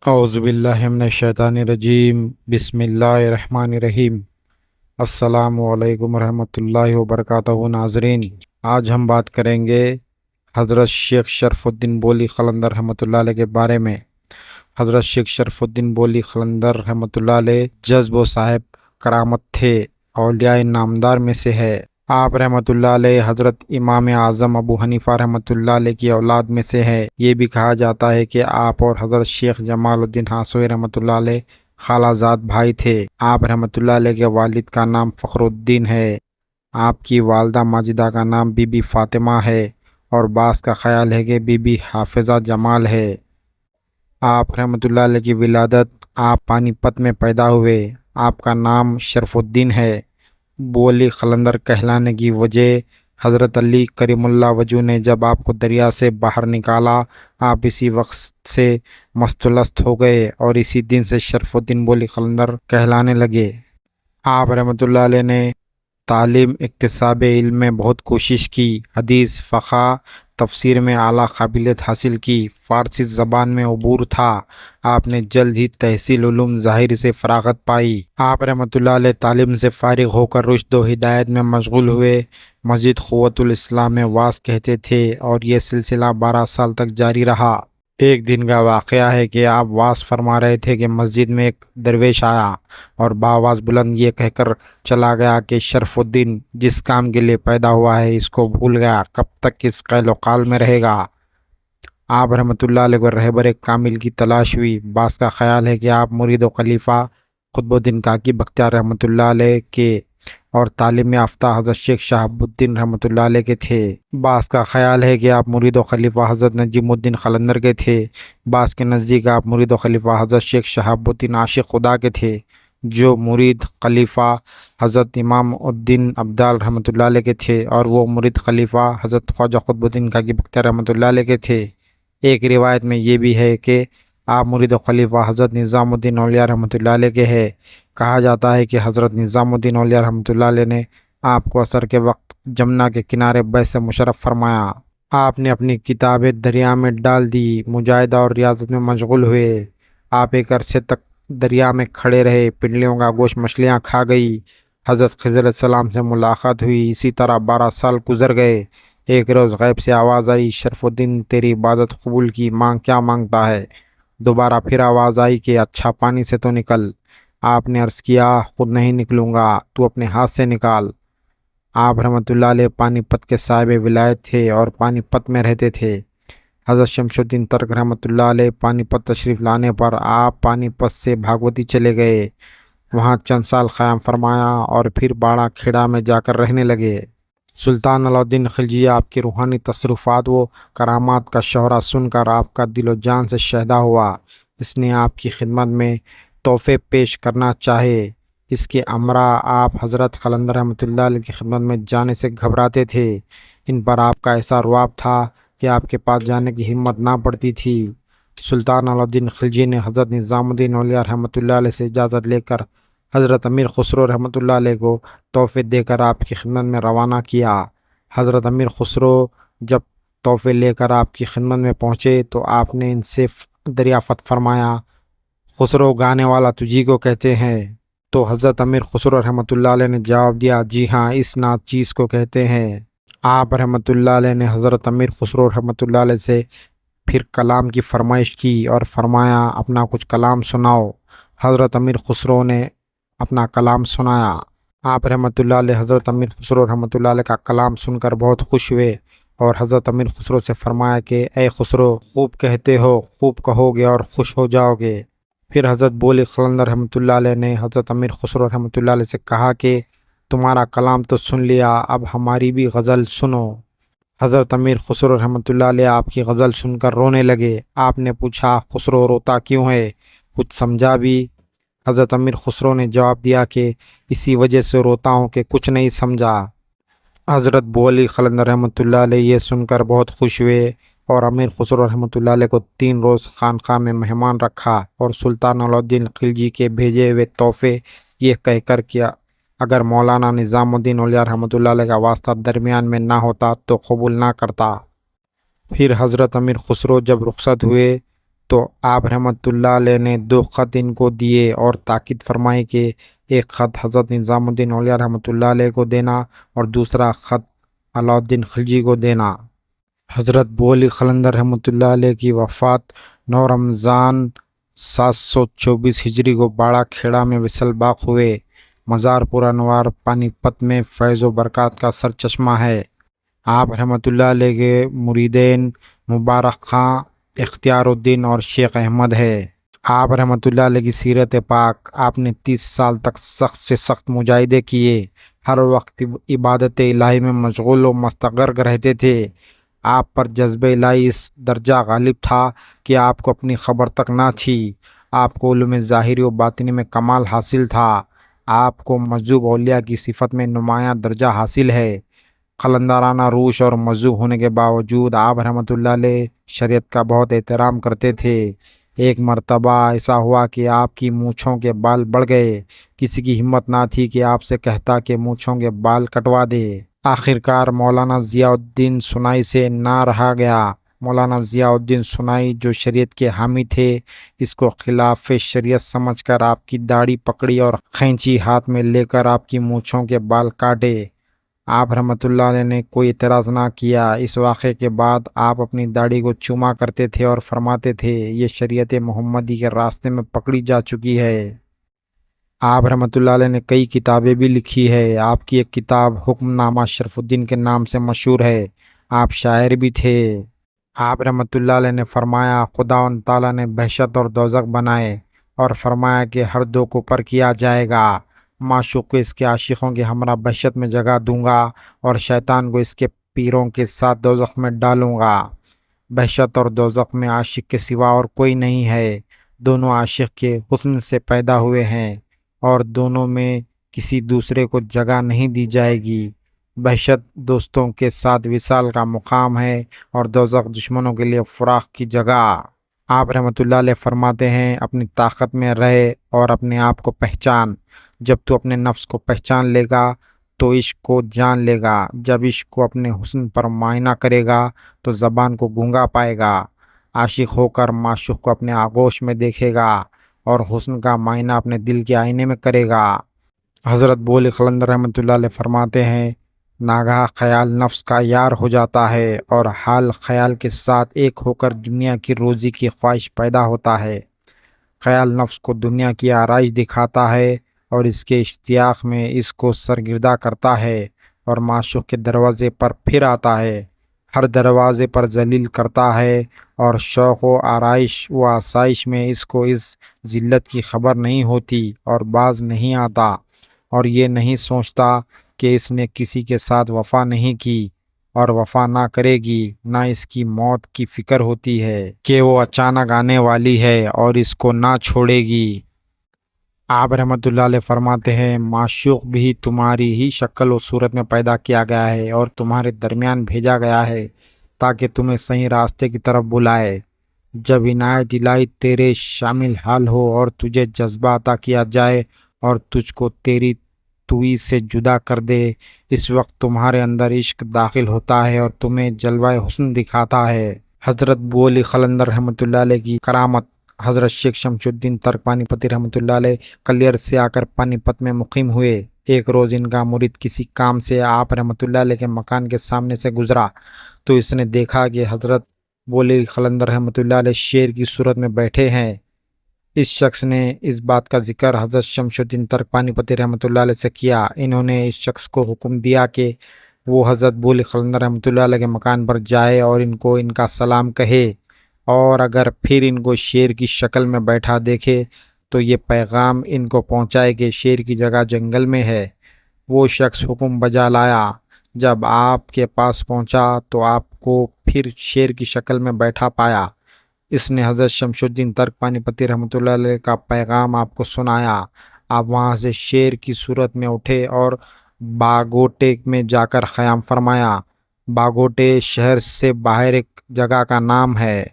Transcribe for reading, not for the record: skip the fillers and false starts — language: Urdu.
اعوذ باللہ من الشیطان الرجیم، بسم اللہ الرحمن الرحیم۔ السلام علیکم ورحمۃ اللہ وبرکاتہ۔ ناظرین، آج ہم بات کریں گے حضرت شیخ شرف الدین بولی قلندر رحمۃ اللہ علیہ کے بارے میں۔ حضرت شیخ شرف الدین بولی قلندر رحمۃ اللہ علیہ جذب و صاحب کرامت تھے، اولیاء نامدار میں سے ہے۔ آپ رحمۃ اللہ علیہ حضرت امام اعظم ابو حنیفہ رحمۃ اللہ علیہ کی اولاد میں سے ہے۔ یہ بھی کہا جاتا ہے کہ آپ اور حضرت شیخ جمال الدین ہاسوی رحمۃ اللہ علیہ خالہ زاد بھائی تھے۔ آپ رحمۃ اللہ علیہ کے والد کا نام فخر الدین ہے، آپ کی والدہ ماجدہ کا نام بی بی فاطمہ ہے، اور بعض کا خیال ہے کہ بی بی حافظہ جمال ہے۔ آپ رحمۃ اللہ علیہ کی ولادت آپ پانی پت میں پیدا ہوئے۔ آپ کا نام شرف الدین ہے۔ بولی قلندر کہلانے کی وجہ حضرت علی کریم اللہ وجہ نے جب آپ کو دریا سے باہر نکالا، آپ اسی وقت سے مستلست ہو گئے اور اسی دن سے شرف الدین بولی قلندر کہلانے لگے۔ آپ رحمۃ اللہ علیہ نے تعلیم اکتساب علم میں بہت کوشش کی، حدیث، فقہ، تفسیر میں اعلیٰ قابلیت حاصل کی، فارسی زبان میں عبور تھا۔ آپ نے جلد ہی تحصیل علوم ظاہر سے فراغت پائی۔ آپ رحمۃ اللہ علیہ تعلیم سے فارغ ہو کر رشد و ہدایت میں مشغول ہوئے۔ مسجد قوت الاسلام میں واعظ کہتے تھے اور یہ سلسلہ 12 سال تک جاری رہا۔ ایک دن کا واقعہ ہے کہ آپ واعظ فرما رہے تھے کہ مسجد میں ایک درویش آیا اور بآواز بلند یہ کہہ کر چلا گیا کہ شرف الدین جس کام کے لیے پیدا ہوا ہے اس کو بھول گیا، کب تک اس قیل و قال میں رہے گا۔ آپ رحمۃ اللہ علیہ کو رہبر کامل کی تلاش ہوئی۔ بعض کا خیال ہے کہ آپ مرید و خلیفہ قطب الدین کاکی بختیار رحمۃ اللہ علیہ کے اور تعلیم یافتہ حضرت شیخ شہاب الدین رحمۃ اللہ علیہ کے تھے۔ بعض کا خیال ہے کہ آپ مرید و خلیفہ حضرت نجم الدین قلندر کے تھے۔ بعض کے نزدیک آپ مرید و خلیفہ حضرت شیخ شہاب الدین عاشق خدا کے تھے، جو مرید خلیفہ حضرت امام الدین ابدال رحمۃ اللہ علیہ کے تھے، اور وہ مرید خلیفہ حضرت خواجہ قطب الدین کاکی بختیار رحمۃ اللہ علیہ کے تھے۔ ایک روایت میں یہ بھی ہے کہ آپ مرید و خلیفہ حضرت نظام الدین اولیاء رحمۃ اللہ علیہ کے ہے۔ کہا جاتا ہے کہ حضرت نظام الدین اولیاء رحمۃ اللہ علیہ نے آپ کو عصر کے وقت جمنا کے کنارے بیت سے مشرف فرمایا۔ آپ نے اپنی کتابیں دریا میں ڈال دی، مجاہدہ اور ریاضت میں مشغول ہوئے۔ آپ ایک عرصے تک دریا میں کھڑے رہے، پنڈلیوں کا گوشت مچھلیاں کھا گئی۔ حضرت خضر علیہ السلام سے ملاقات ہوئی۔ اسی طرح 12 سال گزر گئے۔ ایک روز غیب سے آواز آئی، شرف الدین تیری عبادت قبول کی، مانگ کیا مانگتا ہے؟ دوبارہ پھر آواز آئی کہ اچھا پانی سے تو نکل۔ آپ نے عرض کیا خود نہیں نکلوں گا، تو اپنے ہاتھ سے نکال۔ آپ رحمۃ اللہ علیہ پانی پت کے صاحب ولایت تھے اور پانی پت میں رہتے تھے۔ حضرت شمس الدین ترک رحمۃ اللہ علیہ پانی پت تشریف لانے پر آپ پانی پت سے بھاگوتی چلے گئے، وہاں چند سال قیام فرمایا اور پھر باڑہ کھیڑا میں جا کر رہنے لگے۔ سلطان علاء الدین خلجی آپ کی روحانی تصرفات و کرامات کا شہرہ سن کر آپ کا دل و جان سے شہدا ہوا۔ اس نے آپ کی خدمت میں تحفے پیش کرنا چاہے۔ اس کے امراء آپ حضرت قلندر رحمۃ اللہ علیہ کی خدمت میں جانے سے گھبراتے تھے۔ ان پر آپ کا ایسا رواب تھا کہ آپ کے پاس جانے کی ہمت نہ پڑتی تھی۔ سلطان علاء الدین خلجی نے حضرت نظام الدین اولیاء رحمۃ اللہ علیہ سے اجازت لے کر حضرت امیر خسرو رحمۃ اللہ علیہ کو تحفے دے کر آپ کی خدمت میں روانہ کیا۔ حضرت امیر خسرو جب تحفے لے کر آپ کی خدمت میں پہنچے تو آپ نے ان سے دریافت فرمایا، خسرو گانے والا تجھی کو کہتے ہیں؟ تو حضرت امیر خسرو رحمۃ اللہ علیہ نے جواب دیا، جی ہاں، اس نعت چیز کو کہتے ہیں۔ آپ رحمۃ اللہ علیہ نے حضرت امیر خسرو رحمۃ اللہ علیہ سے پھر کلام کی فرمائش کی اور فرمایا اپنا کچھ کلام سناؤ۔ حضرت امیر خسرو نے اپنا کلام سنایا۔ آپ رحمۃ اللہ علیہ حضرت امیر خسرو رحمۃ اللہ علیہ کا کلام سن کر بہت خوش ہوئے اور حضرت امیر خسرو سے فرمایا کہ اے خسرو، خوب کہتے ہو، خوب کہو گے اور خوش ہو جاؤ گے۔ پھر حضرت بولی قلندر رحمۃ اللہ علیہ نے حضرت امیر خسرو رحمۃ اللہ علیہ سے کہا کہ تمہارا کلام تو سن لیا، اب ہماری بھی غزل سنو۔ حضرت امیر خسرو رحمۃ اللہ علیہ آپ کی غزل سن کر رونے لگے۔ آپ نے پوچھا خسرو روتا کیوں ہے؟ کچھ سمجھا بھی؟ حضرت امیر خسرو نے جواب دیا کہ اسی وجہ سے روتا ہوں کہ کچھ نہیں سمجھا۔ حضرت بولی قلندر رحمۃ اللہ علیہ یہ سن کر بہت خوش ہوئے اور امیر خسرو رحمۃ اللہ علیہ کو 3 روز خانقاہ میں مہمان رکھا اور سلطان علاء الدین خلجی کے بھیجے ہوئے تحفے یہ کہہ کر کیا اگر مولانا نظام الدین اولیاء رحمۃ اللہ علیہ کا واسطہ درمیان میں نہ ہوتا تو قبول نہ کرتا۔ پھر حضرت امیر خسرو جب رخصت ہوئے تو آپ رحمۃ اللہ علیہ نے 2 خط ان کو دیے اور تاکید فرمائی کہ ایک خط حضرت نظام الدین اولیاء رحمۃ اللہ علیہ کو دینا اور دوسرا خط علاؤالدین خلجی کو دینا۔ حضرت بو علی قلندر رحمۃ اللہ علیہ کی وفات 9 رمضان 724 ہجری کو باڑہ کھیڑا میں وصل باغ ہوئے۔ مزار پور انوار پانی پت میں فیض و برکات کا سر چشمہ ہے۔ آپ رحمۃ اللہ علیہ کے مریدین مبارک خان، اختیار الدین اور شیخ احمد ہے۔ آپ رحمۃ اللہ علیہ کی سیرت پاک، آپ نے 30 سال تک سخت سے سخت مجاہدے کیے، ہر وقت عبادت الہی میں مشغول و مستغرق رہتے تھے۔ آپ پر جذبہ الہی اس درجہ غالب تھا کہ آپ کو اپنی خبر تک نہ تھی۔ آپ کو علوم ظاہری و باطنی میں کمال حاصل تھا۔ آپ کو مجذوب اولیاء کی صفت میں نمایاں درجہ حاصل ہے۔ قلندرانہ روش اور مجذوب ہونے کے باوجود آپ رحمۃ اللہ علیہ شریعت کا بہت احترام کرتے تھے۔ ایک مرتبہ ایسا ہوا کہ آپ کی مونچھوں کے بال بڑھ گئے۔ کسی کی ہمت نہ تھی کہ آپ سے کہتا کہ مونچھوں کے بال کٹوا دے۔ آخرکار مولانا ضیاء الدین سنائی سے نہ رہا گیا۔ مولانا ضیاء الدین سنائی جو شریعت کے حامی تھے، اس کو خلاف شریعت سمجھ کر آپ کی داڑھی پکڑی اور خینچی ہاتھ میں لے کر آپ کی مونچھوں کے بال کاٹے۔ آپ رحمۃ اللہ علیہ نے کوئی اعتراض نہ کیا۔ اس واقعے کے بعد آپ اپنی داڑھی کو چوما کرتے تھے اور فرماتے تھے، یہ شریعت محمدی کے راستے میں پکڑی جا چکی ہے۔ آپ رحمۃ اللہ علیہ نے کئی کتابیں بھی لکھی ہے۔ آپ کی ایک کتاب حکم نامہ شرف الدین کے نام سے مشہور ہے۔ آپ شاعر بھی تھے۔ آپ رحمۃ اللہ علیہ نے فرمایا، خداوند تعالیٰ نے بہشت اور دوزخ بنائے اور فرمایا کہ ہر دو کو پر کیا جائے گا۔ معشوق کو اس کے عاشقوں کے ہمراہ بہشت میں جگہ دوں گا اور شیطان کو اس کے پیروں کے ساتھ دوزخ میں ڈالوں گا۔ بہشت اور دوزخ میں عاشق کے سوا اور کوئی نہیں ہے۔ دونوں عاشق کے حسن سے پیدا ہوئے ہیں اور دونوں میں کسی دوسرے کو جگہ نہیں دی جائے گی۔ بہشت دوستوں کے ساتھ وصال کا مقام ہے اور دوزخ دشمنوں کے لیے فراق کی جگہ۔ آپ رحمۃ اللہ علیہ فرماتے ہیں، اپنی طاقت میں رہے اور اپنے آپ کو پہچان۔ جب تو اپنے نفس کو پہچان لے گا تو عشق کو جان لے گا۔ جب عشق کو اپنے حسن پر معائنہ کرے گا تو زبان کو گونگا پائے گا۔ عاشق ہو کر معشوق کو اپنے آغوش میں دیکھے گا اور حسن کا معائنہ اپنے دل کے آئینے میں کرے گا۔ حضرت بو علی قلندر رحمۃ اللہ علیہ فرماتے ہیں، ناگہاں خیال نفس کا یار ہو جاتا ہے اور حال خیال کے ساتھ ایک ہو کر دنیا کی روزی کی خواہش پیدا ہوتا ہے۔ خیال نفس کو دنیا کی آرائش دکھاتا ہے اور اس کے اشتیاق میں اس کو سرگردہ کرتا ہے اور معشوق کے دروازے پر پھر آتا ہے، ہر دروازے پر ذلیل کرتا ہے اور شوق و آرائش و آسائش میں اس کو اس ذلت کی خبر نہیں ہوتی اور باز نہیں آتا اور یہ نہیں سوچتا کہ اس نے کسی کے ساتھ وفا نہیں کی اور وفا نہ کرے گی۔ نہ اس کی موت کی فکر ہوتی ہے کہ وہ اچانک آنے والی ہے اور اس کو نہ چھوڑے گی۔ آپ رحمۃ اللہ علیہ فرماتے ہیں، معشوق بھی تمہاری ہی شکل و صورت میں پیدا کیا گیا ہے اور تمہارے درمیان بھیجا گیا ہے تاکہ تمہیں صحیح راستے کی طرف بلائے۔ جب عنایت الہی تیرے شامل حال ہو اور تجھے جذبہ عطا کیا جائے اور تجھ کو تیری توئی سے جدا کر دے، اس وقت تمہارے اندر عشق داخل ہوتا ہے اور تمہیں جلوہ حسن دکھاتا ہے۔ حضرت بو علی قلندر رحمۃ اللہ علیہ کی کرامت۔ حضرت شیخ شمس الدین ترک پانی پتی رحمۃ اللہ علیہ کلیر سے آ کر پانی پت میں مقیم ہوئے۔ ایک روز ان کا مرید کسی کام سے آپ رحمۃ اللہ علیہ کے مکان کے سامنے سے گزرا تو اس نے دیکھا کہ حضرت بو علی قلندر رحمۃ اللہ علیہ شیر کی صورت میں بیٹھے ہیں۔ اس شخص نے اس بات کا ذکر حضرت شمس الدین ترک پانی پتی رحمۃ اللہ علیہ سے کیا۔ انہوں نے اس شخص کو حکم دیا کہ وہ حضرت بو علی قلندر رحمۃ اللہ علیہ کے مکان پر جائے اور ان کو ان کا سلام کہے، اور اگر پھر ان کو شیر کی شکل میں بیٹھا دیکھے تو یہ پیغام ان کو پہنچائے کہ شیر کی جگہ جنگل میں ہے۔ وہ شخص حکم بجا لایا۔ جب آپ کے پاس پہنچا تو آپ کو پھر شیر کی شکل میں بیٹھا پایا۔ اس نے حضرت شمس الدین ترک پانی پتی رحمۃ اللہ علیہ کا پیغام آپ کو سنایا۔ آپ وہاں سے شیر کی صورت میں اٹھے اور باگوٹے میں جا کر خیام فرمایا۔ باگوٹے شہر سے باہر ایک جگہ کا نام ہے۔